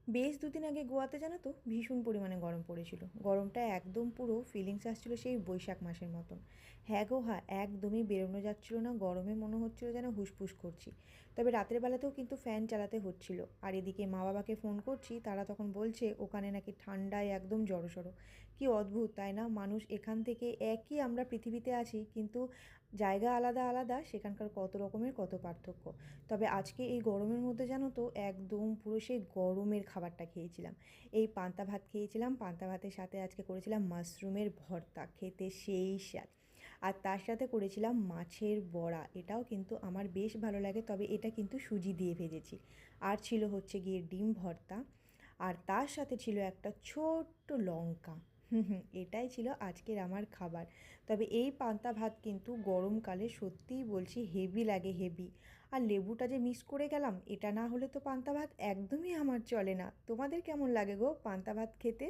বেশ দুদিন আগে গোয়াতে জানো তো ভীষণ পরিমাণে গরম পড়েছিল। গরমটা একদম পুরো ফিলিংস আসছিল সেই বৈশাখ মাসের মতন। হ্যাঁ গো হ্যাঁ, একদমই বেরোনো যাচ্ছিল না, গরমে মনে হচ্ছিল যেন হুসফুস করছি। তবে রাতের বেলাতেও কিন্তু ফ্যান চালাতে হচ্ছিল। আর এদিকে মা বাবাকে ফোন করছি, তারা তখন বলছে ওখানে নাকি ঠান্ডায় একদম জড়সড়। কি অদ্ভুত তাই না, মানুষ এখান থেকে একই আমরা পৃথিবীতে আছি, কিন্তু জায়গা আলাদা আলাদা, সেখানকার কত রকমের কত পার্থক্য। তবে আজকে এই গরমের মধ্যে জানো তো একদম পুরো সেই গরমের খাবারটা খেয়েছিলাম। এই পান্তা ভাত খেয়েছিলাম, পান্তা ভাতের সাথে আজকে করেছিলাম মাশরুমের ভর্তা, খেতে সেই স্বাদ। আর তার সাথে করেছিলাম মাছের বড়া, এটাও কিন্তু আমার বেশ ভালো লাগে, তবে এটা কিন্তু সুজি দিয়ে ভেজেছি। আর ছিল হচ্ছে গিয়ে ডিম ভর্তা, আর তার সাথে ছিল একটা ছোট্ট লঙ্কা। এটাই ছিল আজকের আমার খাবার। তবে এই পান্তা ভাত কিন্তু গরমকালে সত্যিই বলছি হেভি লাগে, হেভি। আর লেবুটা যে মিস করে গেলাম, এটা না হলে তো পান্তা ভাত একদমই আমার চলে না। তোমাদের কেমন লাগে গো পান্তা ভাত খেতে?